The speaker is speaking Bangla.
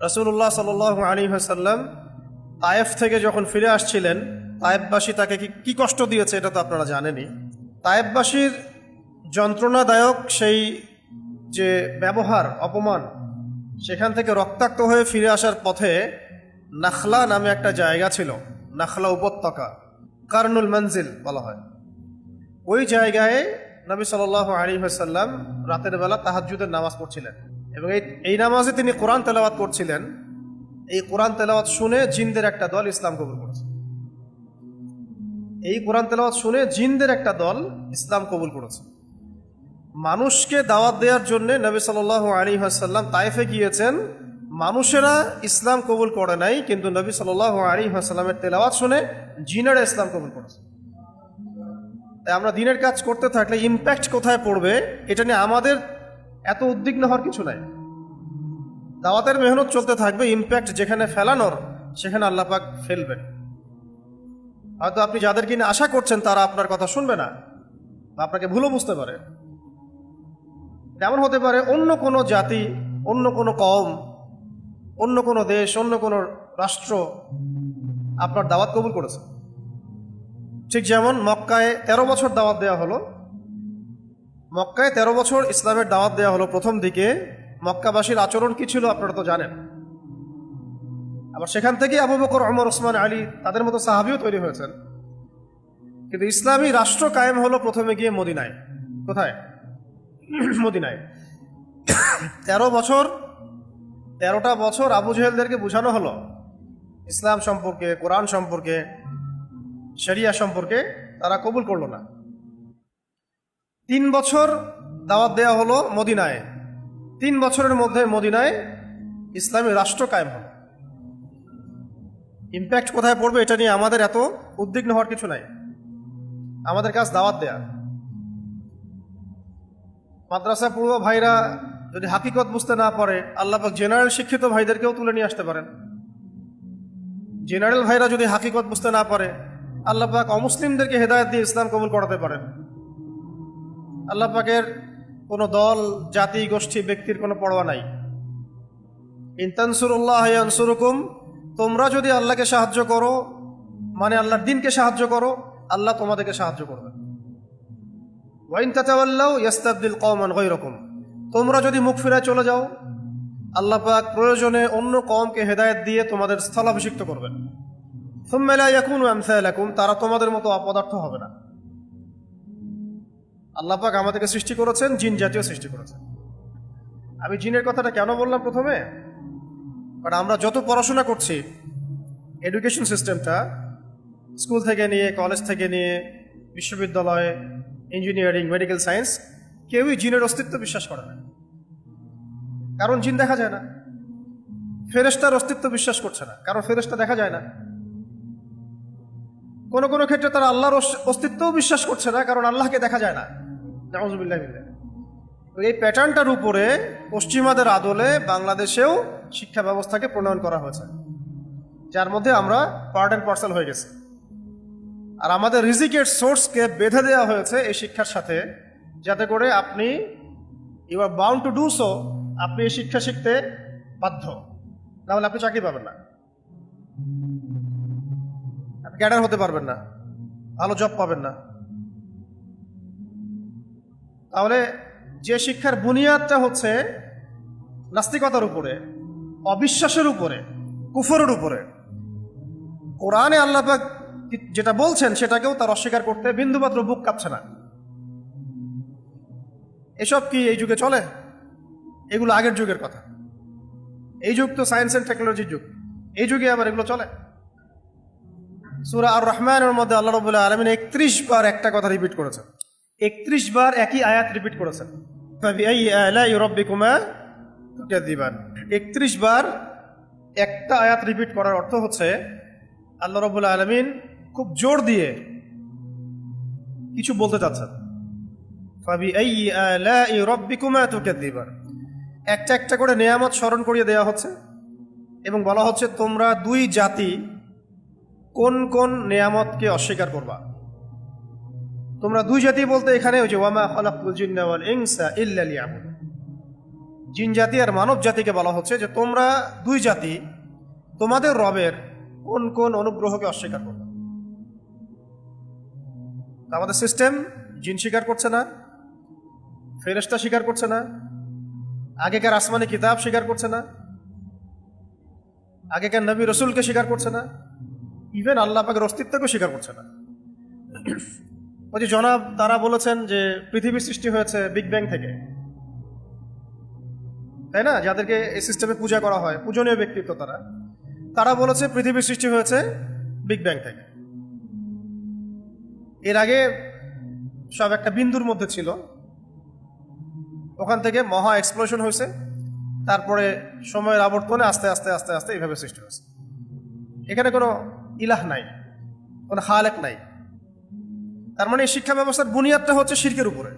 রাসূলুল্লাহ সাল্লাল্লাহু আলাইহি ওয়াসাল্লাম তায়েফ থেকে যখন ফিরে আসছিলেন, তায়েফবাসী তাকে কি কষ্ট দিয়েছে এটা তো আপনারা জানেনই। তায়েফবাসীর যন্ত্রণাদায়ক সেই যে ব্যবহার, অপমান, সেখান থেকে রক্তাক্ত হয়ে ফিরে আসার পথে নাখলা নামে একটা জায়গা ছিল, নাখলা উপত্যকা, কারনুল মঞ্জিল বলা হয়। ওই জায়গায় নবী সাল্লাল্লাহু আলাইহি ওয়াসাল্লাম রাতের বেলা তাহাজ্জুদের নামাজ পড়ছিলেন এবং এই নামাজে তিনি কোরআন তেলাওয়াত করছিলেন। এই কোরআন তেলাওয়াত শুনে জিনদের একটা দল ইসলাম কবুল করেছে। এই কোরআন তেলাওয়াত শুনে জিনদের একটা দল ইসলাম কবুল করেছে। মানুষকে দাওয়াত দেওয়ার জন্য নবী সাল্লাল্লাহু আলাইহি ওয়াসাল্লাম তায়েফে গিয়েছেন। মানুষেরা ইসলাম কবুল করে নাই, কিন্তু নবী সাল্লাল্লাহু আলাইহি ওয়াসাল্লামের তেলাওয়াত শুনে জিনেরা ইসলাম কবুল করেছে। তাই আমরা দিনের কাজ করতে থাকলে ইম্প্যাক্ট কোথায় পড়বে এটা নিয়ে আমাদের এত উদ্বিগ্ন হওয়ার কিছু নাই। দাওয়াতের মেহনত চলতে থাকবে, ইম্প্যাক্ট যেখানে ফেলানোর সেখানে আল্লাহ পাক ফেলবেন। হয়তো আপনি যাদেরকে নিয়ে আশা করছেন তারা আপনার কথা শুনবে না বা আপনাকে ভুলও বুঝতে পারে। এমন হতে পারে অন্য কোনো জাতি, অন্য কোনো কওম, অন্য কোনো দেশ, অন্য কোনো রাষ্ট্র আপনার দাওয়াত কবুল করেছে। ঠিক যেমন মক্কায় 13 বছর দাওয়াত দেওয়া হলো। মক্কায় 13 বছর ইসলামের দাওয়াত দেওয়া হলো। প্রথম দিকে মক্কাবাসীর আচরণ কি ছিল আপনারা তো জানেন। আবার সেখান থেকে আবু বকর, ওমর, ওসমান, আলী তাদের মতো সাহাবীও তৈরি হয়েছেন। কিন্তু ইসলামী রাষ্ট্র কায়েম হলো প্রথমে গিয়ে মদিনায়। কোথায়? মদিনায়। 13টা বছর আবু জেহেলদেরকে বোঝানো হলো ইসলাম সম্পর্কে, কোরআন সম্পর্কে, শরিয়া সম্পর্কে, তারা কবুল করলো না। 3 বছর দাওয়াত দেওয়া হলো মদিনায়। 3 বছরের মধ্যে মদিনায় ইসলামী রাষ্ট্র কায়েম হলো। ইম্প্যাক্ট কোথায় পড়বে এটা নিয়ে আমাদের এত উদ্বিগ্ন হওয়ার কিছু নাই। আমাদের কাজ দাওয়াত দেয়া। মাদ্রাসা পূর্ব ভাইরা যদি হাকিকত বুঝতে না পারে, আল্লাহ পাক জেনারেল শিক্ষিত ভাইদেরকেও তুলে নিয়ে আসতে পারেন। জেনারেল ভাইরা যদি হাকিকত বুঝতে না পারে, আল্লাহ পাক অমুসলিমদেরকে হেদায়েত দিয়ে ইসলাম কবুল করাতে পারেন। আল্লাহ পাকের কোনো দল, জাতি, গোষ্ঠী, ব্যক্তির কোনো পরোয়া নাই। ইন তানসুরুল্লাহ ইয়ানসুরুকুম, তোমরা যদি আল্লাহকে সাহায্য করো, মানে আল্লাহর দ্বীনকে সাহায্য করো, আল্লাহ তোমাদেরকে সাহায্য করবে। ওয়া ইন তাতাওয়াল্লাউ ইস্তাবদিল কওমান গায়রাকুম, তোমরা যদি মুখ ফিরায় চলে যাও, আল্লাহ পাক প্রয়োজনে অন্য কওমকে হেদায়েত দিয়ে তোমাদের স্থলাভিষিক্ত করবেন। সুম্মা লা ইয়াকুনু আমসালাকুম, তারা তোমাদের মতো অপদার্থ হবে না। আল্লাহ পাক আমাদেরকে সৃষ্টি করেছেন, জিন জাতীয় সৃষ্টি করেছেন। আমি জিনের কথাটা কেন বললাম প্রথমে? কারণ আমরা যত পড়াশোনা করছি, এডুকেশন সিস্টেমটা স্কুল থেকে নিয়ে, কলেজ থেকে নিয়ে, বিশ্ববিদ্যালয়ে, ইঞ্জিনিয়ারিং, মেডিকেল সায়েন্স, কেউই জিনের অস্তিত্ব বিশ্বাস করে না। কারণ জিন দেখা যায় না। ফেরেশতার অস্তিত্ব বিশ্বাস করছে না, কারণ ফেরেশতা দেখা যায় না। কোনো কোনো ক্ষেত্রে তারা আল্লাহর অস্তিত্বও বিশ্বাস করছে না, কারণ আল্লাহকে দেখা যায় না। নাউযুবিল্লাহ বিল্লাহ। এই প্যাটার্নটার উপরে পশ্চিমাদের আদলে বাংলাদেশেও শিক্ষা ব্যবস্থাকে প্রণয়ন করা হয়েছে, যার মধ্যে আমরা পার্ট অ্যান্ড পার্সেল হয়ে গেছি। আর আমাদের রিজিকের সোর্সকে বেঁধে দেওয়া হয়েছে এই শিক্ষার সাথে, যাতে করে আপনি you are bound to do so, আপনি এই শিক্ষা শিখতে বাধ্য, নাহলে আপনি চাকরি পাবেন না, আপনি ক্যাডার হতে পারবেন না, ভালো জব পাবেন না। তাহলে যে শিক্ষার বুনিয়াদটা হচ্ছে নাস্তিকতার উপরে, অবিশ্বাসের উপরে, কুফরের উপরে, কোরআনে আল্লাহ পাক যেটা বলছেন সেটাকেও তার অস্বীকার করতে বিন্দুমাত্র বুক কাঁপছে না। এসব কি এই যুগে চলে? এগুলো আগের যুগের কথা। এই যুগ তো সায়েন্স অ্যান্ড টেকনোলজির যুগ, এই যুগে আবার এগুলো চলে। সূরা আর রহমানের মধ্যে আল্লাহ রাব্বুল আলামিন 31 বার একটা কথা রিপিট করেছেন। 31 বার একই আয়াত রিপিট করেছেন, ফাবিআইয়ি আলাই রাব্বিকুমা তুকাযিবান। 31 বার একটা আয়াত রিপিট করার অর্থ হচ্ছে আল্লাহ রাব্বুল আলামিন খুব জোর দিয়ে কিছু বলতে চাচ্ছেন। ফাবিআইয়ি আলাই রাব্বিকুমা তুকাযিবান, একটা একটা করে নেয়ামত স্মরণ করিয়ে দেওয়া হচ্ছে এবং বলা হচ্ছে তোমরা দুই জাতি কোন কোন নেয়ামতকে অস্বীকার করবা। তোমরা দুই জাতি বলতে এখানে ওই যে ওয়ামা খালাকতুল জিন্না ওয়াল ইনসা ইল্লা লিয়াবুদুন, জিন জাতি আর মানব জাতিকে বলা হচ্ছে যে তোমরা দুই জাতি তোমাদের রবের কোন কোন অনুগ্রহকে অস্বীকার করবে। আমাদের সিস্টেম জিন স্বীকার করছে না, ফেরেশতা স্বীকার করছে না, আগেকার আসমানি কিতাব স্বীকার করছে না, আগেকার নবী রসুলকে স্বীকার করছে না, ইভেন আল্লাহ পাকের অস্তিত্বকে স্বীকার করছে না। ওই যে জনাব তারা বলেছেন যে পৃথিবীর সৃষ্টি হয়েছে বিগ ব্যাং থেকে, তাই না? যাদেরকে এই সিস্টেমে পূজা করা হয়, পূজনীয় ব্যক্তিত্ব তারা বলেছে পৃথিবীর সৃষ্টি হয়েছে বিগ ব্যাং থেকে। এর আগে সব একটা বিন্দুর মধ্যে ছিল, ওখান থেকে মহা এক্সপ্লোশন হয়েছে, তারপরে সময়ের আবর্তনে আস্তে আস্তে আস্তে আস্তে এইভাবে সৃষ্টি হয়েছে। এখানে কোনো ইলাহ নাই, কোনো খালেক নাই। তার মানে এই শিক্ষা ব্যবস্থার বুনিয়াদটা হচ্ছে শিরকের উপরে।